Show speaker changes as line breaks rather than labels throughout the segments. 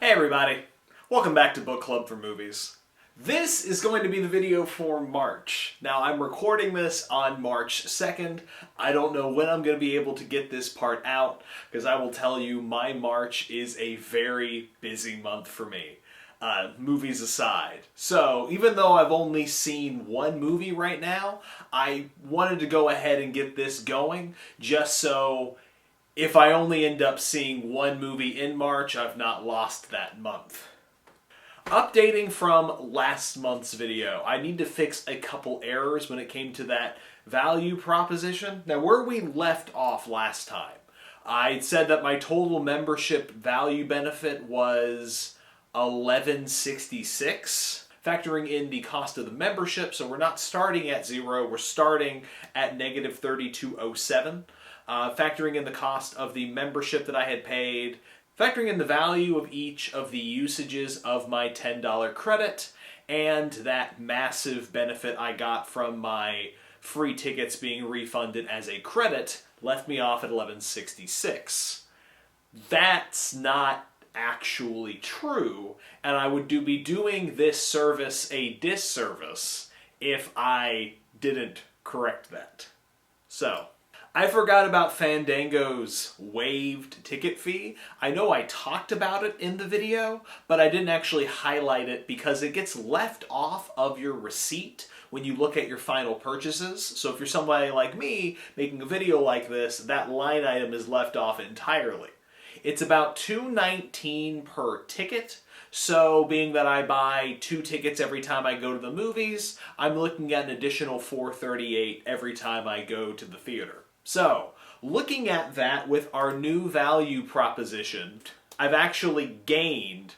Hey everybody, welcome back to Book Club for Movies. This is going to be the video for March. Now I'm recording this on March 2nd. I don't know when I'm going to be able to get this part out because I will tell you my March is a very busy month for me. Movies aside. So even though I've only seen one movie right now, I wanted to go ahead and get this going just so if I only end up seeing one movie in March, I've not lost that month. Updating from last month's video, I need to fix a couple errors when it came to that value proposition. Now, where we left off last time, I said that my total membership value benefit was $11.66, factoring in the cost of the membership, so we're not starting at zero, we're starting at negative $32.07. Factoring in the cost of the membership that I had paid, factoring in the value of each of the usages of my $10 credit, and that massive benefit I got from my free tickets being refunded as a credit, left me off at $11.66. That's not actually true, and I would be doing this service a disservice if I didn't correct that. So, I forgot about Fandango's waived ticket fee. I know I talked about it in the video, but I didn't actually highlight it because it gets left off of your receipt when you look at your final purchases. So if you're somebody like me making a video like this, that line item is left off entirely. It's about $2.19 per ticket. So being that I buy 2 tickets every time I go to the movies, I'm looking at an additional $4.38 every time I go to the theater. So, looking at that with our new value proposition, I've actually gained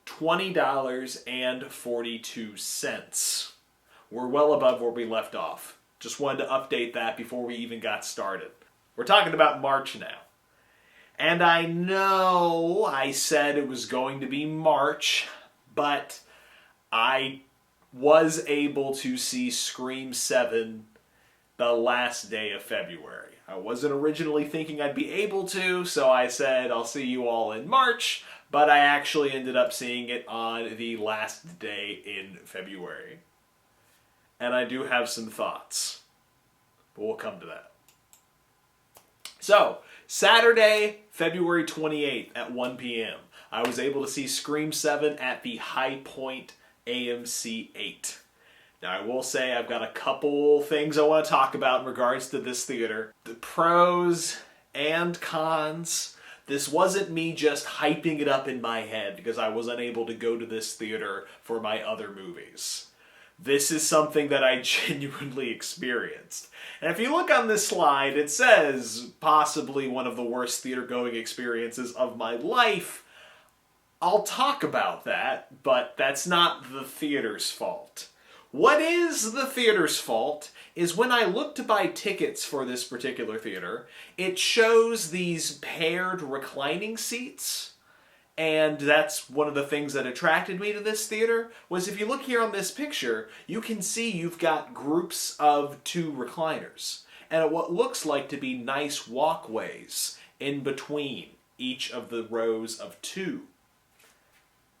$20.42. We're well above where we left off. Just wanted to update that before we even got started. We're talking about March now. And I know I said it was going to be March, but I was able to see Scream 7 the last day of February. I wasn't originally thinking I'd be able to, so I said I'll see you all in March, but I actually ended up seeing it on the last day in February. And I do have some thoughts, but we'll come to that. So, Saturday, February 28th at 1 p.m., I was able to see Scream 7 at the High Point AMC 8. Now, I will say I've got a couple things I want to talk about in regards to this theater. The pros and cons. This wasn't me just hyping it up in my head because I was unable to go to this theater for my other movies. This is something that I genuinely experienced. And if you look on this slide, it says possibly one of the worst theater-going experiences of my life. I'll talk about that, but that's not the theater's fault. What is the theater's fault is when I look to buy tickets for this particular theater, it shows these paired reclining seats. And that's one of the things that attracted me to this theater, was if you look here on this picture, you can see you've got groups of 2 recliners. And what looks like to be nice walkways in between each of the rows of 2.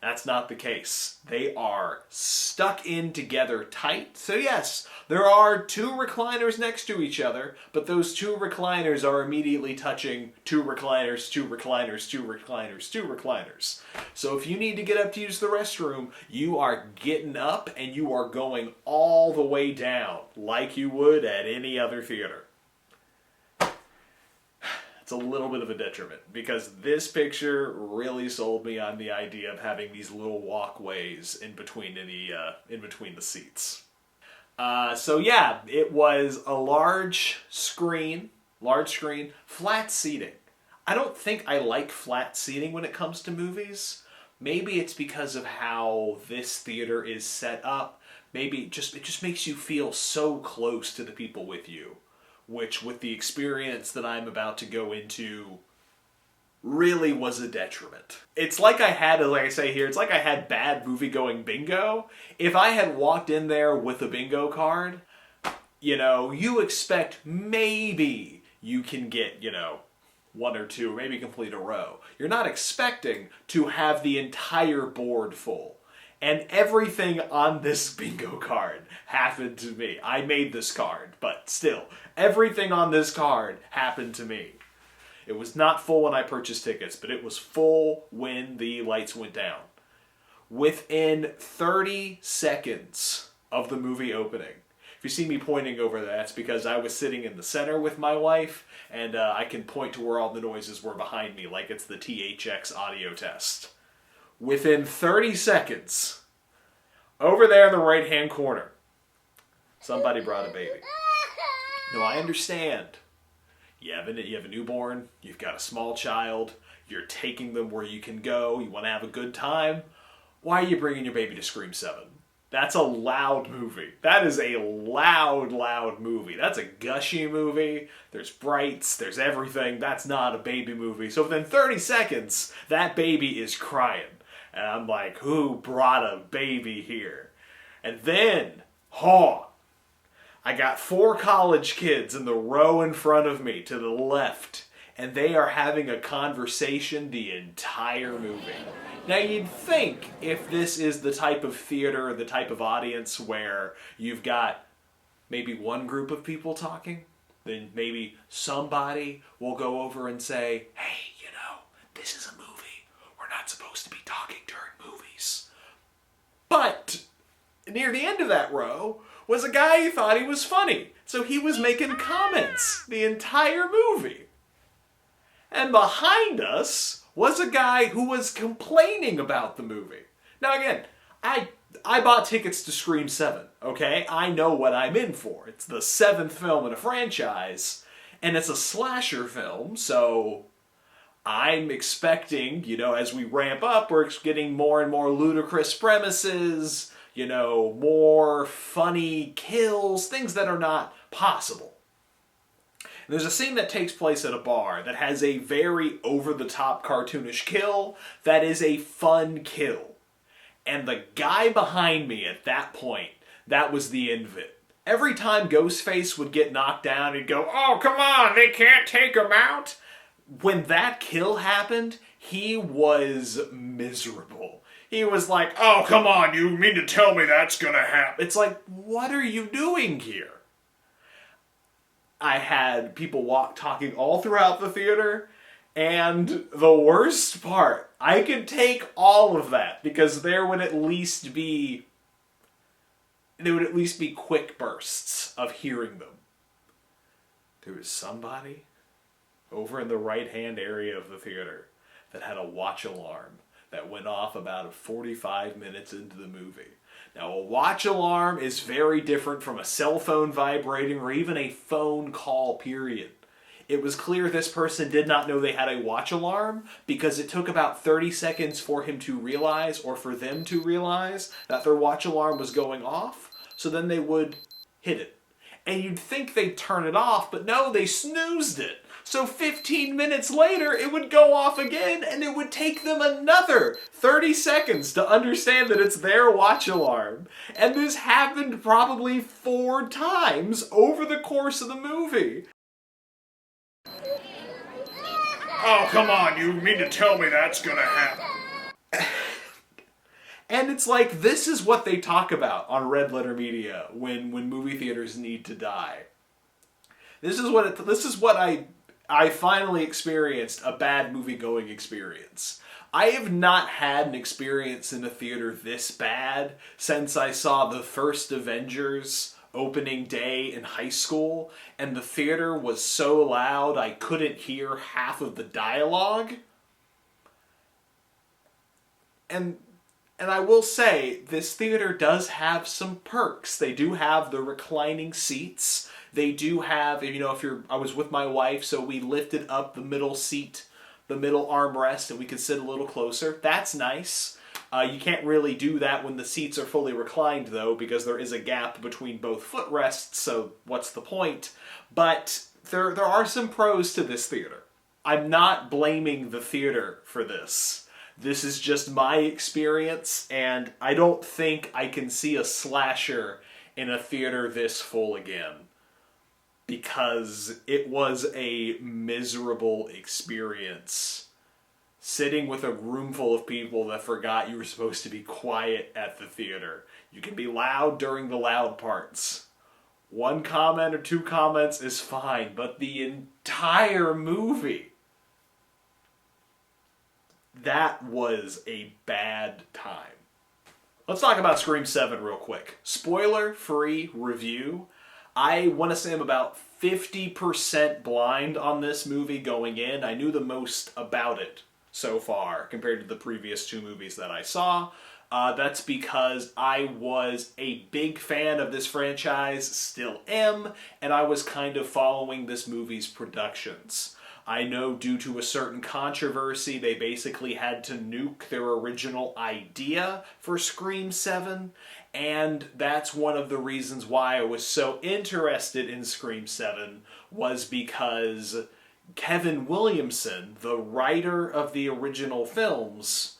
That's not the case. They are stuck in together tight. So yes, there are 2 recliners next to each other, but those 2 recliners are immediately touching 2 recliners, 2 recliners, 2 recliners, 2 recliners. So if you need to get up to use the restroom, you are getting up and you are going all the way down like you would at any other theater. It's a little bit of a detriment because this picture really sold me on the idea of having these little walkways in between the seats. So yeah, it was a large screen, flat seating. I don't think I like flat seating when it comes to movies. Maybe it's because of how this theater is set up. Maybe it just makes you feel so close to the people with you, which with the experience that I'm about to go into really was a detriment. It's like I had, like I say here, it's like I had bad movie-going bingo. If I had walked in there with a bingo card, you expect maybe you can get, one or two, or maybe complete a row. You're not expecting to have the entire board full. And everything on this bingo card happened to me. I made this card, but still, everything on this card happened to me. It was not full when I purchased tickets, but it was full when the lights went down. Within 30 seconds of the movie opening. If you see me pointing over there, that's because I was sitting in the center with my wife, and I can point to where all the noises were behind me, like it's the THX audio test. Within 30 seconds, over there in the right-hand corner, somebody brought a baby. Now, I understand. You have a newborn, you've got a small child, you're taking them where you can go, you want to have a good time. Why are you bringing your baby to Scream 7? That's a loud movie. That is a loud, loud movie. That's a gushy movie. There's brights, there's everything. That's not a baby movie. So within 30 seconds, that baby is crying. And I'm like, who brought a baby here? And then, I got 4 college kids in the row in front of me to the left, and they are having a conversation the entire movie. Now, you'd think if this is the type of theater, the type of audience where you've got maybe one group of people talking, then maybe somebody will go over and say, hey, this is a movie. We're not supposed to be talking during movies. But near the end of that row was a guy who thought he was funny. So he was making comments the entire movie. And behind us was a guy who was complaining about the movie. Now again, I bought tickets to Scream 7, okay? I know what I'm in for. It's the 7th film in a franchise, and it's a slasher film, so I'm expecting, as we ramp up, we're getting more and more ludicrous premises, more funny kills, things that are not possible. There's a scene that takes place at a bar that has a very over-the-top cartoonish kill that is a fun kill. And the guy behind me at that point, that was the end of it. Every time Ghostface would get knocked down, he'd go, oh, come on, they can't take him out. When that kill happened, he was miserable. He was like, oh, come on, you mean to tell me that's gonna happen? It's like, what are you doing here? I had people talking all throughout the theater, and the worst part, I could take all of that because there would at least be quick bursts of hearing them. There was somebody over in the right-hand area of the theater that had a watch alarm that went off about 45 minutes into the movie. Now, a watch alarm is very different from a cell phone vibrating or even a phone call, period. It was clear this person did not know they had a watch alarm because it took about 30 seconds for him to realize, or for them to realize, that their watch alarm was going off, so then they would hit it. And you'd think they'd turn it off, but no, they snoozed it. So 15 minutes later, it would go off again, and it would take them another 30 seconds to understand that it's their watch alarm. And this happened probably 4 times over the course of the movie. Oh, come on, you mean to tell me that's gonna happen? And it's like, this is what they talk about on Red Letter Media when movie theaters need to die. This is what I finally experienced a bad movie-going experience. I have not had an experience in a theater this bad since I saw the first Avengers opening day in high school, and the theater was so loud I couldn't hear half of the dialogue. And I will say, this theater does have some perks. They do have the reclining seats. They do have, I was with my wife, so we lifted up the middle seat, the middle armrest, and we could sit a little closer. That's nice. You can't really do that when the seats are fully reclined, though, because there is a gap between both footrests, so what's the point? But there are some pros to this theater. I'm not blaming the theater for this. This is just my experience, and I don't think I can see a slasher in a theater this full again. because it was a miserable experience sitting with a room full of people that forgot you were supposed to be quiet at the theater. You can be loud during the loud parts. One comment or two comments is fine, but the entire movie, that was a bad time. Let's talk about Scream 7 real quick. Spoiler-free review. I want to say I'm about 50% blind on this movie going in. I knew the most about it so far compared to the previous two movies that I saw. That's because I was a big fan of this franchise, still am, and I was kind of following this movie's productions. I know due to a certain controversy, they basically had to nuke their original idea for Scream 7, and that's one of the reasons why I was so interested in Scream 7, was because Kevin Williamson, the writer of the original films,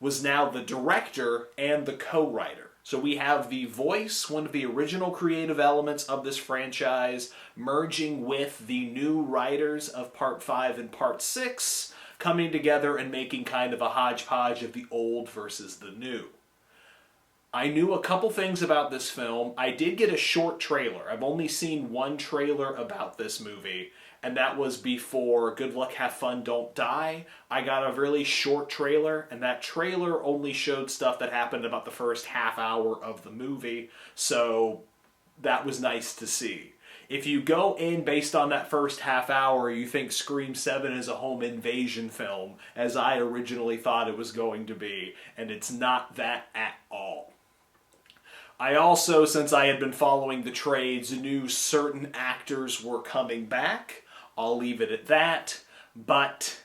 was now the director and the co-writer. So we have the voice, one of the original creative elements of this franchise, merging with the new writers of Part 5 and Part 6, coming together and making kind of a hodgepodge of the old versus the new. I knew a couple things about this film. I did get a short trailer. I've only seen one trailer about this movie, and that was before Good Luck, Have Fun, Don't Die. I got a really short trailer, and that trailer only showed stuff that happened about the first half hour of the movie, so that was nice to see. If you go in based on that first half hour, you think Scream 7 is a home invasion film, as I originally thought it was going to be, and it's not that at all. I also, since I had been following the trades, knew certain actors were coming back. I'll leave it at that. But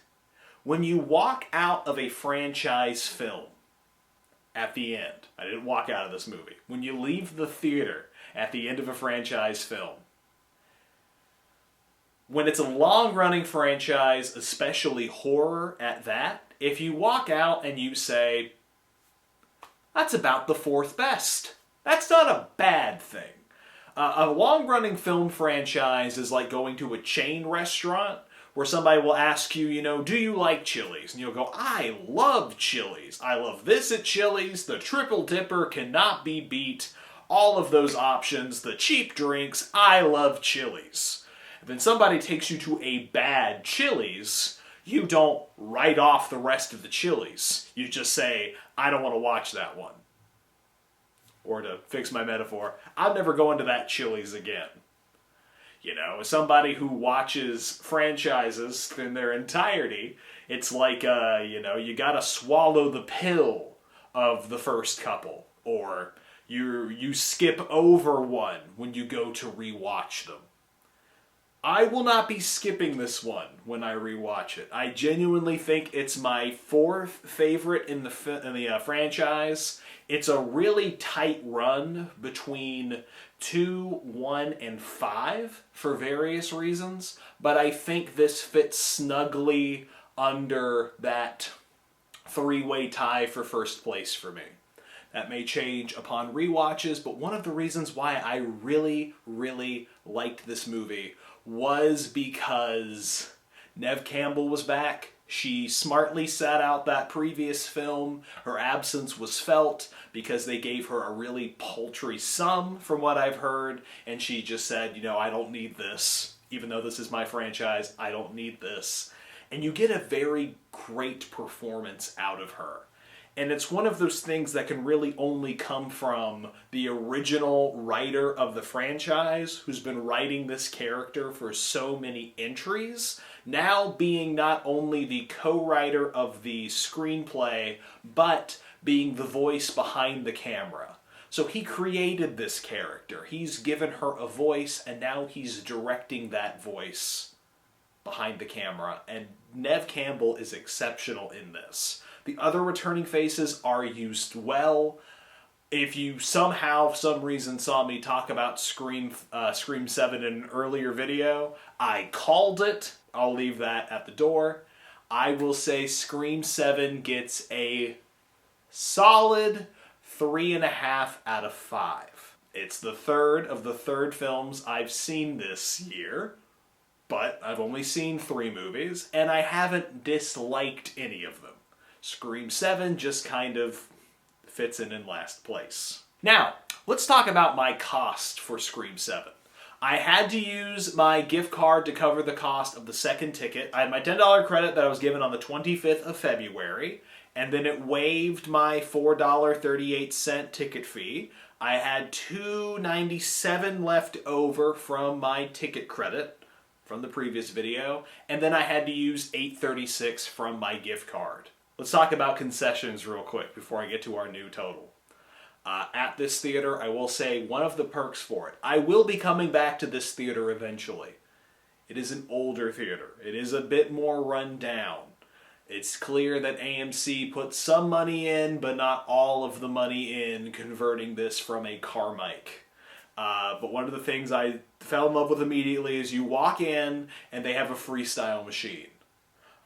when you walk out of a franchise film at the end, I didn't walk out of this movie, when you leave the theater at the end of a franchise film, when it's a long-running franchise, especially horror at that, if you walk out and you say, that's about the fourth best, that's not a bad thing. A long-running film franchise is like going to a chain restaurant where somebody will ask you, do you like Chili's? And you'll go, I love Chili's. I love this at Chili's. The Triple Dipper cannot be beat. All of those options, the cheap drinks, I love Chili's. And then somebody takes you to a bad Chili's, you don't write off the rest of the Chili's. You just say, I don't want to watch that one. Or to fix my metaphor, I'm never going to that Chili's again. As somebody who watches franchises in their entirety, it's like, you gotta swallow the pill of the first couple. Or you skip over one when you go to rewatch them. I will not be skipping this one when I rewatch it. I genuinely think it's my fourth favorite in the franchise. It's a really tight run between 2, 1, and 5 for various reasons, but I think this fits snugly under that three-way tie for first place for me. That may change upon rewatches, but one of the reasons why I really, really liked this movie was because Neve Campbell was back. She smartly sat out that previous film. Her absence was felt because they gave her a really paltry sum from what I've heard, and she just said, I don't need this. Even though this is my franchise, I don't need this. And you get a very great performance out of her. And it's one of those things that can really only come from the original writer of the franchise, who's been writing this character for so many entries, now being not only the co-writer of the screenplay, but being the voice behind the camera. So he created this character. He's given her a voice, and now he's directing that voice behind the camera. And Neve Campbell is exceptional in this. The other returning faces are used well. If you somehow, for some reason, saw me talk about Scream 7 in an earlier video, I called it. I'll leave that at the door. I will say Scream 7 gets a solid 3.5 out of 5. It's the third of the third films I've seen this year, but I've only seen 3 movies, and I haven't disliked any of them. Scream 7 just kind of fits in last place. Now, let's talk about my cost for Scream 7. I had to use my gift card to cover the cost of the second ticket. I had my $10 credit that I was given on the 25th of February, and then it waived my $4.38 ticket fee. I had $2.97 left over from my ticket credit from the previous video, and then I had to use $8.36 from my gift card. Let's talk about concessions real quick before I get to our new total. At this theater, I will say one of the perks for it. I will be coming back to this theater eventually. It is an older theater. It is a bit more run down. It's clear that AMC put some money in, but not all of the money in converting this from a Carmike. But one of the things I fell in love with immediately is you walk in and they have a freestyle machine.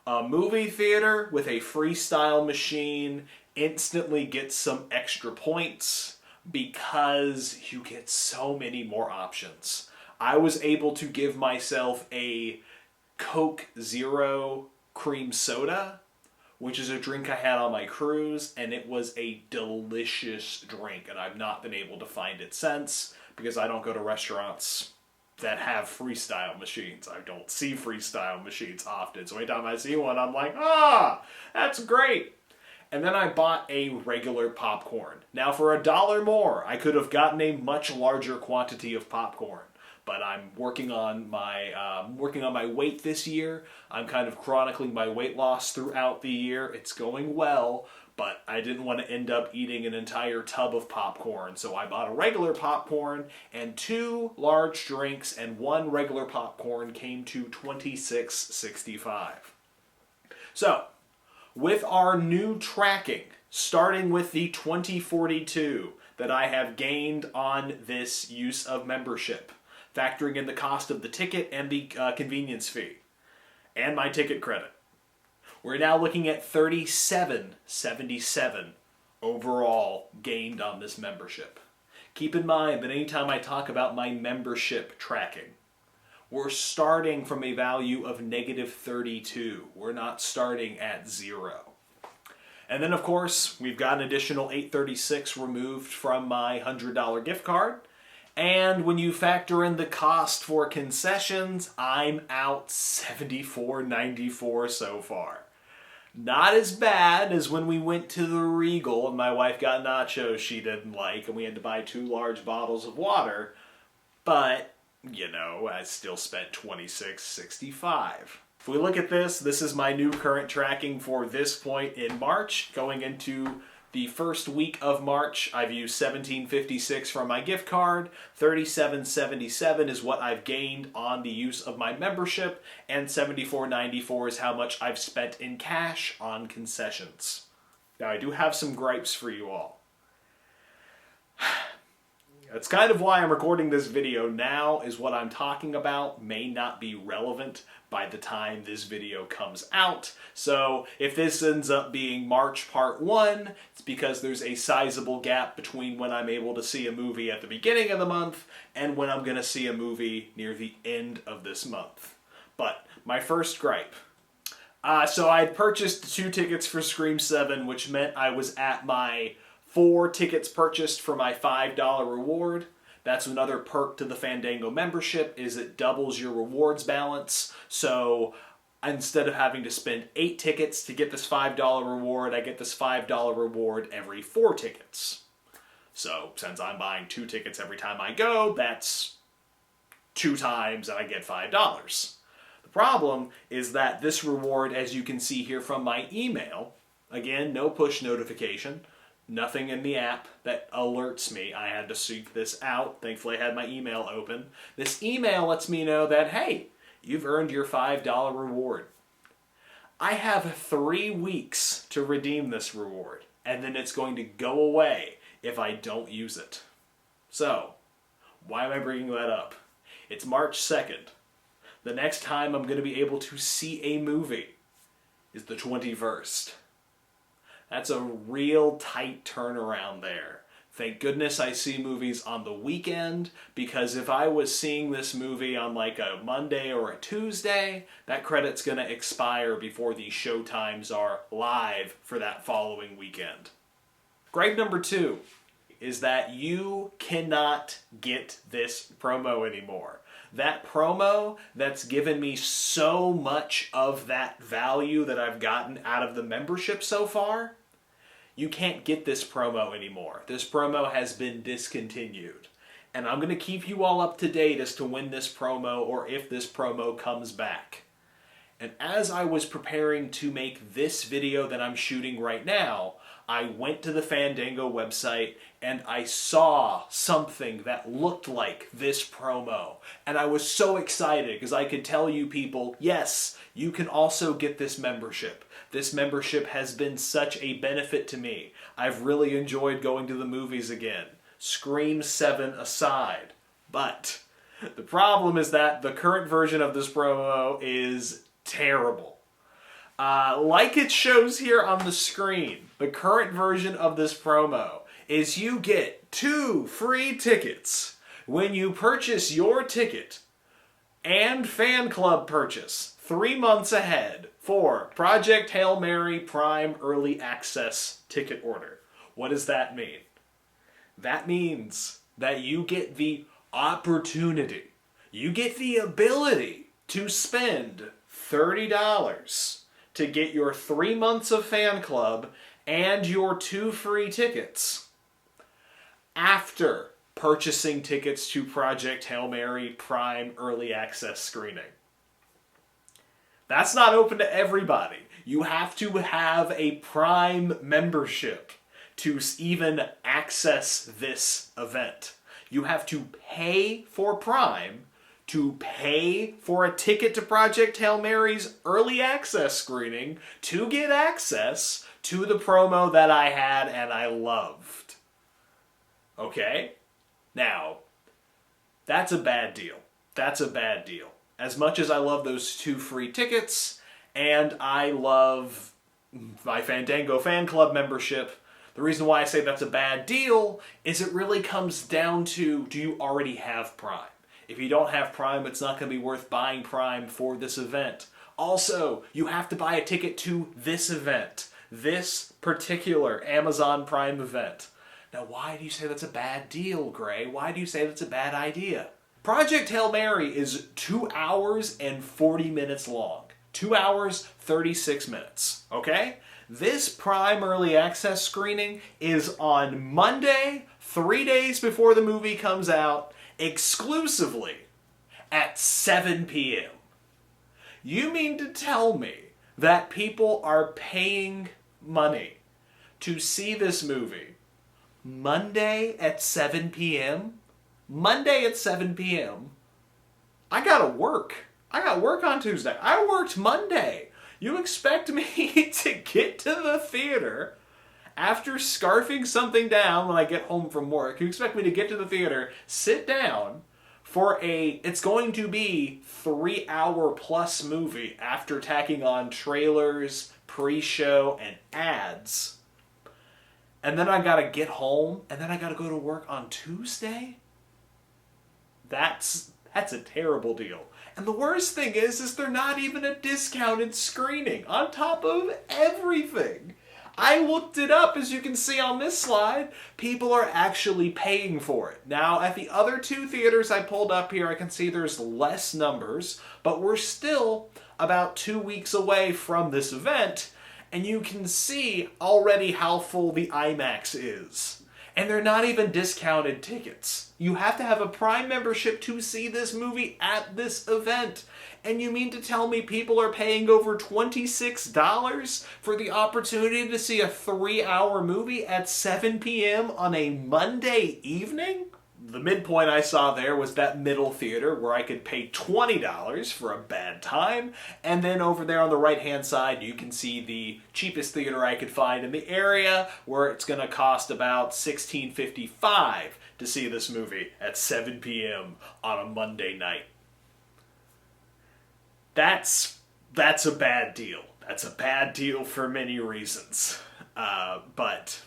A movie theater with a freestyle machine instantly gets some extra points because you get so many more options. I was able to give myself a Coke Zero cream soda, which is a drink I had on my cruise, and it was a delicious drink, and I've not been able to find it since because I don't go to restaurants that have freestyle machines. I don't see freestyle machines often, so anytime I see one, I'm like, that's great. And then I bought a regular popcorn. Now for $1 more, I could have gotten a much larger quantity of popcorn. But I'm working on my weight this year. I'm kind of chronicling my weight loss throughout the year. It's going well, but I didn't want to end up eating an entire tub of popcorn. So I bought a regular popcorn, and 2 large drinks and 1 regular popcorn came to $26.65. So, with our new tracking, starting with the 2042 that I have gained on this use of membership, factoring in the cost of the ticket and the convenience fee, and my ticket credit, we're now looking at $37.77 overall gained on this membership. Keep in mind that anytime I talk about my membership tracking, we're starting from a value of -32. We're not starting at 0. And then, of course, we've got an additional $8.36 removed from my $100 gift card. And when you factor in the cost for concessions, I'm out $74.94 so far. Not as bad as when we went to the Regal and my wife got nachos she didn't like and we had to buy 2 large bottles of water, but I still spent $26.65. If we look at this is my new current tracking for this point in March. Going into the first week of March, I've used $17.56 from my gift card. $37.77 is what I've gained on the use of my membership, and $74.94 is how much I've spent in cash on concessions. Now, I do have some gripes for you all. That's kind of why I'm recording this video now, is what I'm talking about may not be relevant by the time this video comes out. So if this ends up being March Part 1, it's because there's a sizable gap between when I'm able to see a movie at the beginning of the month and when I'm going to see a movie near the end of this month. But my first gripe. So I had purchased 2 tickets for Scream 7, which meant I was at my 4 tickets purchased for my $5 reward. That's another perk to the Fandango membership, is it doubles your rewards balance. So instead of having to spend 8 tickets to get this $5 reward, I get this $5 reward every 4 tickets. So since I'm buying 2 tickets every time I go, that's 2 times and I get $5. The problem is that this reward, as you can see here from my email, again, no push notification, nothing in the app that alerts me. I had to seek this out. Thankfully, I had my email open. This email lets me know that, hey, you've earned your $5 reward. I have 3 weeks to redeem this reward, and then it's going to go away if I don't use it. So, why am I bringing that up? It's March 2nd. The next time I'm going to be able to see a movie is the 21st. That's a real tight turnaround there. Thank goodness I see movies on the weekend, because if I was seeing this movie on like a Monday or a Tuesday, that credit's going to expire before the show times are live for that following weekend. Gripe number 2 is that you cannot get this promo anymore. That promo that's given me so much of that value that I've gotten out of the membership so far, you can't get this promo anymore. This promo has been discontinued. And I'm going to keep you all up to date as to when this promo or if this promo comes back. And as I was preparing to make this video that I'm shooting right now, I went to the Fandango website and I saw something that looked like this promo. And I was so excited because I could tell you people, yes, you can also get this membership. This membership has been such a benefit to me. I've really enjoyed going to the movies again. Scream 7 aside. But the problem is that the current version of this promo is terrible. Like it shows here on the screen, the current version of this promo is you get 2 free tickets when you purchase your ticket and fan club purchase 3 months ahead for Project Hail Mary Prime Early Access ticket order. What does that mean? That means that you get the opportunity, you get the ability to spend $30 to get your 3 months of fan club and your 2 free tickets after purchasing tickets to Project Hail Mary Prime Early Access screening. That's not open to everybody. You have to have a Prime membership to even access this event. You have to pay for Prime to pay for a ticket to Project Hail Mary's early access screening to get access to the promo that I had and I loved. Okay? Now, that's a bad deal. That's a bad deal. As much as I love those 2 free tickets, and I love my Fandango Fanclub membership, the reason why I say that's a bad deal is it really comes down to, do you already have Prime? If you don't have Prime, it's not going to be worth buying Prime for this event. Also, you have to buy a ticket to this event, this particular Amazon Prime event. Now, why do you say that's a bad deal, Gray? Why do you say that's a bad idea? Project Hail Mary is 2 hours and 40 minutes long. 2 hours, 36 minutes, okay? This Prime Early Access screening is on Monday, 3 days before the movie comes out, exclusively at 7 p.m. You mean to tell me that people are paying money to see this movie Monday at 7 p.m.? Monday at 7 p.m. I gotta work. I got work on Tuesday. I worked Monday. You expect me to get to the theater after scarfing something down when I get home from work? You expect me to get to the theater, sit down for it's going to be 3-hour plus movie after tacking on trailers, pre-show, and ads. And then I gotta get home, and then I gotta go to work on Tuesday? That's a terrible deal. And the worst thing is they're not even a discounted screening on top of everything. I looked it up, as you can see on this slide. People are actually paying for it. Now, at the other 2 theaters I pulled up here, I can see there's less numbers, but we're still about 2 weeks away from this event, and you can see already how full the IMAX is. And they're not even discounted tickets. You have to have a Prime membership to see this movie at this event. And you mean to tell me people are paying over $26 for the opportunity to see a 3-hour movie at 7 p.m. on a Monday evening? The midpoint I saw there was that middle theater where I could pay $20 for a bad time, and then over there on the right-hand side you can see the cheapest theater I could find in the area, where it's going to cost about $16.55 to see this movie at 7 p.m. on a Monday night. That's a bad deal. That's a bad deal for many reasons. But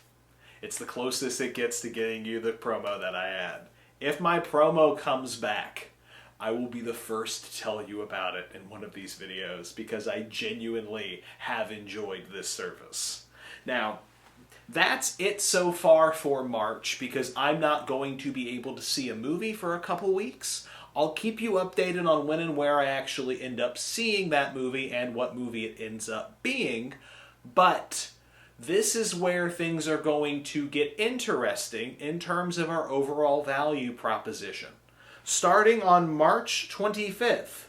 It's the closest it gets to getting you the promo that I had. If my promo comes back, I will be the first to tell you about it in one of these videos because I genuinely have enjoyed this service. Now, that's it so far for March because I'm not going to be able to see a movie for a couple weeks. I'll keep you updated on when and where I actually end up seeing that movie and what movie it ends up being, but this is where things are going to get interesting in terms of our overall value proposition. Starting on March 25th,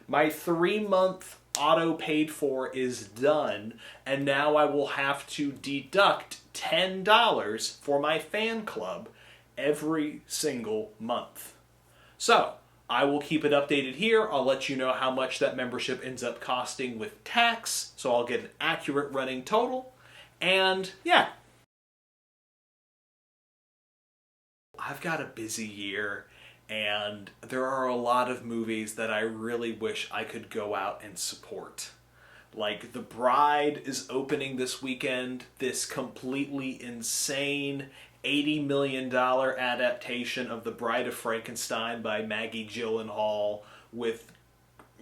my 3-month auto paid for is done, and now I will have to deduct $10 for my fan club every single month. So, I will keep it updated here. I'll let you know how much that membership ends up costing with tax, so I'll get an accurate running total. And yeah, I've got a busy year, and there are a lot of movies that I really wish I could go out and support. Like, The Bride is opening this weekend, this completely insane $80 million adaptation of The Bride of Frankenstein by Maggie Gyllenhaal with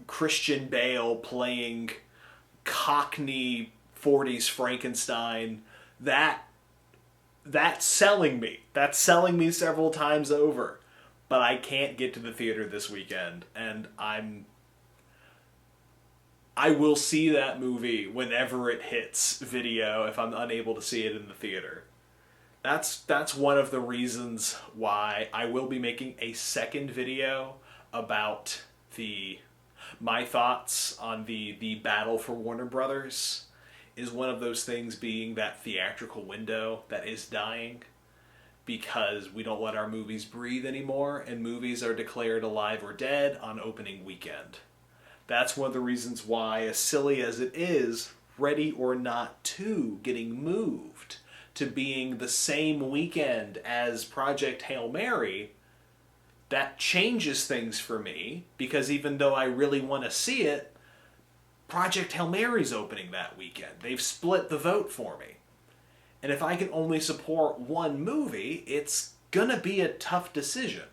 Christian Bale playing Cockney 40s Frankenstein. That's selling me. That's selling me several times over. But I can't get to the theater this weekend, and I will see that movie whenever it hits video if I'm unable to see it in the theater. That's one of the reasons why I will be making a second video about my thoughts on the battle for Warner Brothers. Is one of those things being that theatrical window that is dying because we don't let our movies breathe anymore, and movies are declared alive or dead on opening weekend. That's one of the reasons why, as silly as it is, Ready or Not 2 getting moved to being the same weekend as Project Hail Mary, that changes things for me, because even though I really want to see it, Project Hail Mary's opening that weekend. They've split the vote for me. And if I can only support one movie, it's gonna be a tough decision.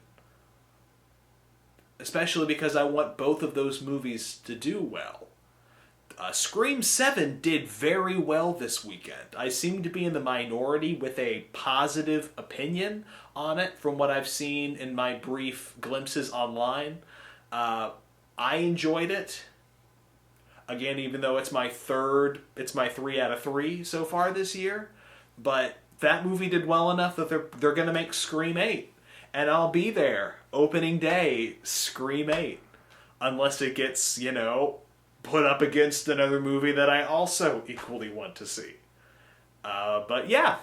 Especially because I want both of those movies to do well. Scream 7 did very well this weekend. I seem to be in the minority with a positive opinion on it from what I've seen in my brief glimpses online. I enjoyed it. Again, even though it's my 3 out of 3 so far this year. But that movie did well enough that they're going to make Scream 8. And I'll be there opening day, Scream 8. Unless it gets, put up against another movie that I also equally want to see. But yeah,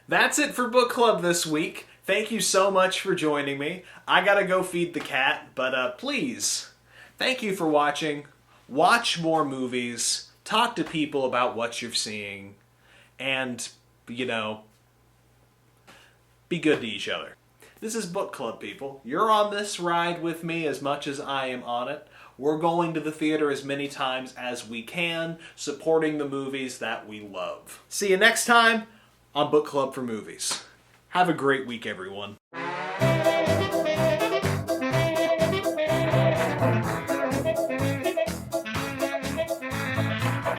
that's it for Book Club this week. Thank you so much for joining me. I gotta go feed the cat, but please, thank you for watching. Watch more movies. Talk to people about what you're seeing. And, be good to each other. This is Book Club, people. You're on this ride with me as much as I am on it. We're going to the theater as many times as we can, supporting the movies that we love. See you next time on Book Club for Movies. Have a great week, everyone.